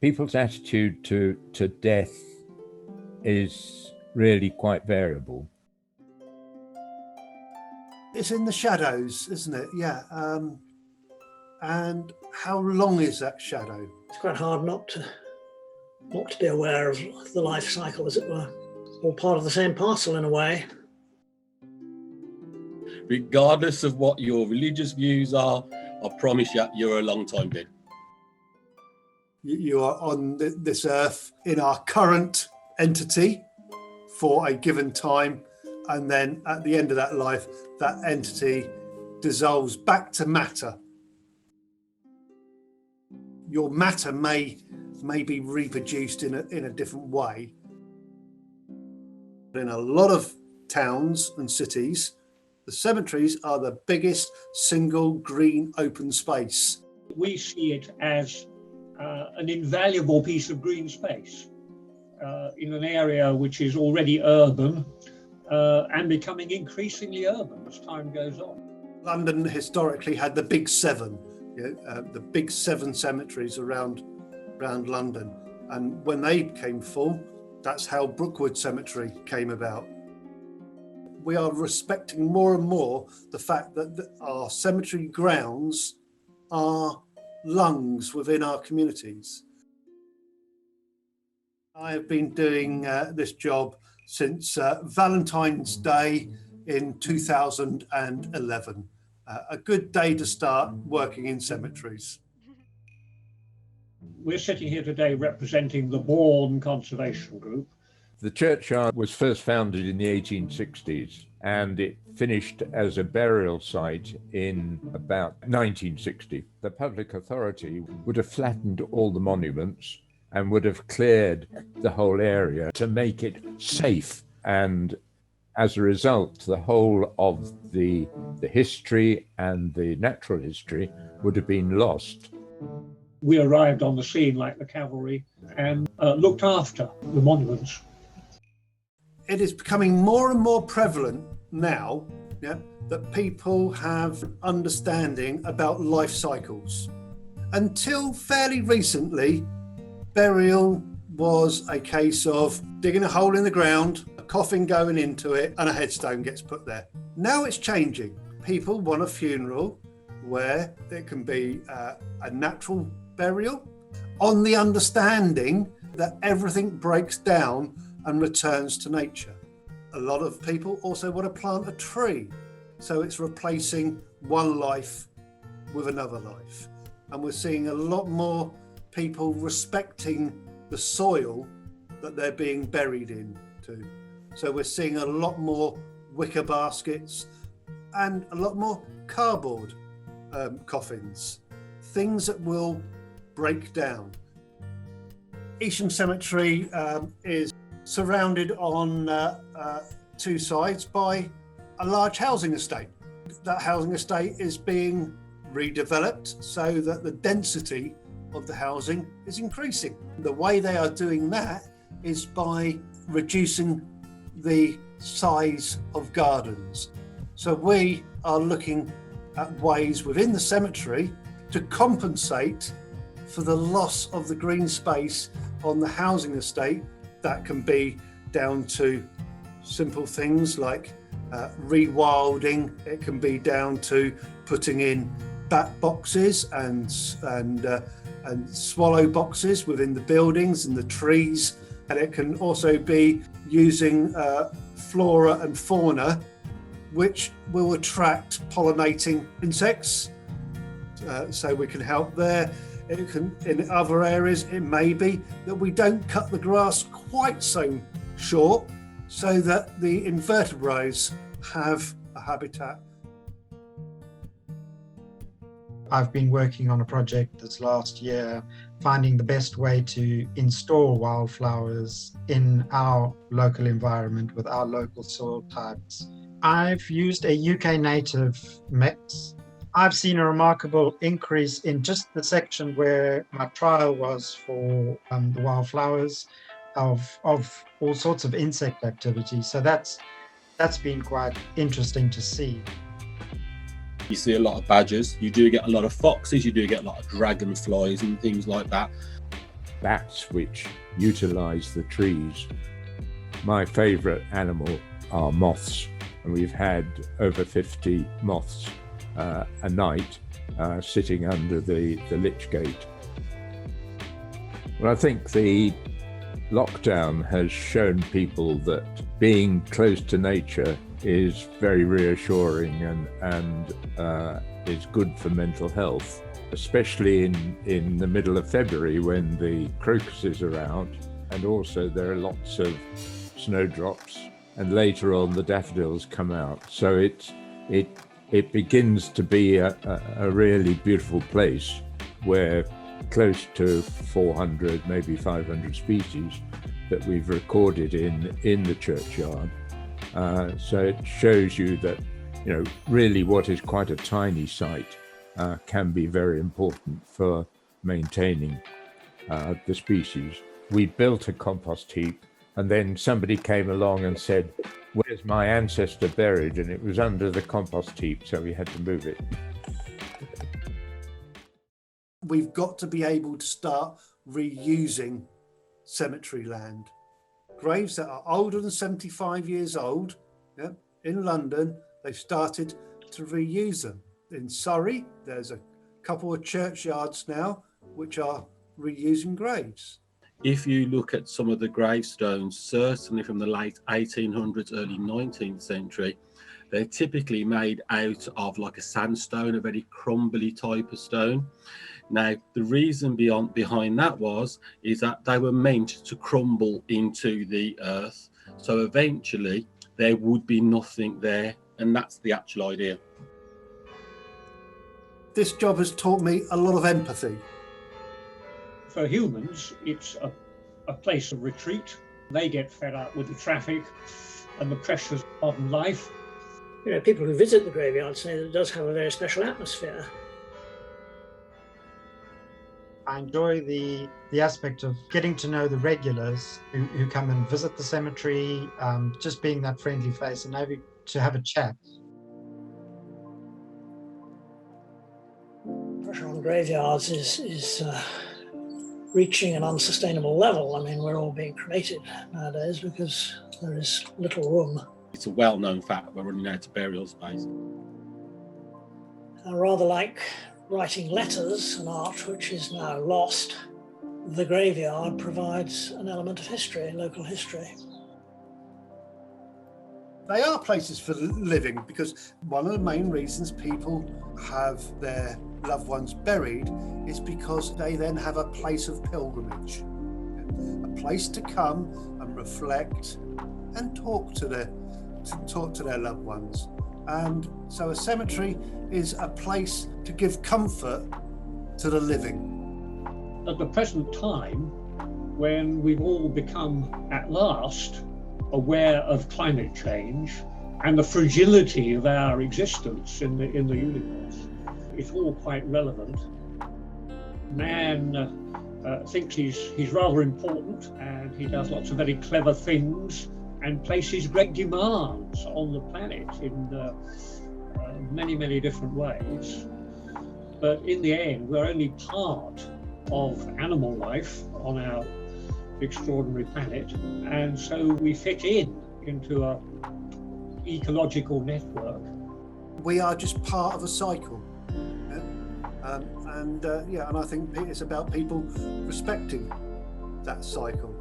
People's attitude to death is really quite variable. It's in the shadows, isn't it? Yeah. And how long is that shadow? It's quite hard not to be aware of the life cycle, as it were. All part of the same parcel in a way. Regardless of what your religious views are, I promise you, you're a long time dead. You are on this earth in our current entity for a given time, and then at the end of that life, that entity dissolves back to matter. Your matter may be reproduced in a different way. In a lot of towns and cities, the cemeteries are the biggest single green open space. We see it as an invaluable piece of green space in an area which is already urban and becoming increasingly urban as time goes on. London historically had the big seven, the big seven cemeteries around London. And when they became full, that's how Brookwood Cemetery came about. We are respecting more and more the fact that our cemetery grounds are lungs within our communities. I have been doing this job since Valentine's Day in 2011. A good day to start working in cemeteries. We're sitting here today representing the Bourne Conservation Group. The churchyard was first founded in the 1860s and it finished as a burial site in about 1960. The public authority would have flattened all the monuments and would have cleared the whole area to make it safe. And as a result, the whole of the history and the natural history would have been lost. We arrived on the scene like the cavalry and looked after the monuments. It is becoming more and more prevalent now that people have understanding about life cycles. Until fairly recently, burial was a case of digging a hole in the ground, a coffin going into it, and a headstone gets put there. Now it's changing. People want a funeral where it can be a natural burial on the understanding that everything breaks down and returns to nature. A lot of people also want to plant a tree, so it's replacing one life with another life. And we're seeing a lot more people respecting the soil that they're being buried into. So we're seeing a lot more wicker baskets and a lot more cardboard coffins, things that will break down. Easham Cemetery is surrounded on two sides by a large housing estate. That housing estate is being redeveloped so that the density of the housing is increasing. The way they are doing that is by reducing the size of gardens. So we are looking at ways within the cemetery to compensate for the loss of the green space on the housing estate. That can be down to simple things like rewilding. It can be down to putting in bat boxes and swallow boxes within the buildings and the trees. And it can also be using flora and fauna, which will attract pollinating insects. So we can help there. It can, in other areas, it may be that we don't cut the grass quite so short so that the invertebrates have a habitat. I've been working on a project this last year, finding the best way to install wildflowers in our local environment with our local soil types. I've used a UK native mix. I've seen a remarkable increase in just the section where my trial was for the wildflowers of all sorts of insect activity. So that's been quite interesting to see. You see a lot of badgers, you do get a lot of foxes, you do get a lot of dragonflies and things like that. bats which utilize the trees. My favorite animal are moths, and we've had over 50 moths a night sitting under the lich gate. Well, I think the lockdown has shown people that being close to nature is very reassuring and is good for mental health, especially in the middle of February when the crocuses are out, and also there are lots of snowdrops, and later on the daffodils come out. So it begins to be a really beautiful place where close to 400, maybe 500 species that we've recorded in the churchyard. So it shows you that, you know, really what is quite a tiny site can be very important for maintaining the species. We built a compost heap, and then somebody came along and said, "Where's my ancestor buried?" And it was under the compost heap, so we had to move it. We've got to be able to start reusing cemetery land. Graves that are older than 75 years old, yeah, in London, they've started to reuse them. In Surrey, there's a couple of churchyards now which are reusing graves. If you look at some of the gravestones, certainly from the late 1800s, early 19th century, they're typically made out of like a sandstone, a very crumbly type of stone. Now, the reason behind that is that they were meant to crumble into the earth. So eventually there would be nothing there. And that's the actual idea. This job has taught me a lot of empathy. For humans, it's a place of retreat. They get fed up with the traffic and the pressures of modern life. You know, people who visit the graveyard say that it does have a very special atmosphere. I enjoy the aspect of getting to know the regulars who come and visit the cemetery, just being that friendly face and maybe to have a chat. Pressure on graveyards is reaching an unsustainable level. I mean, we're all being cremated nowadays because there is little room. It's a well-known fact we're running out of burial space. Rather like writing letters, an art which is now lost, the graveyard provides an element of history, local history. They are places for living because one of the main reasons people have their loved ones buried is because they then have a place of pilgrimage, a place to come and reflect and talk to their loved ones. And so a cemetery is a place to give comfort to the living. At the present time, when we've all become at last aware of climate change and the fragility of our existence in the universe, it's all quite relevant. Man thinks he's rather important, and he does lots of very clever things and places great demands on the planet in many, many different ways. But in the end, we're only part of animal life on our extraordinary planet, and so we fit into a ecological network. We are just part of a cycle, and I think it's about people respecting that cycle.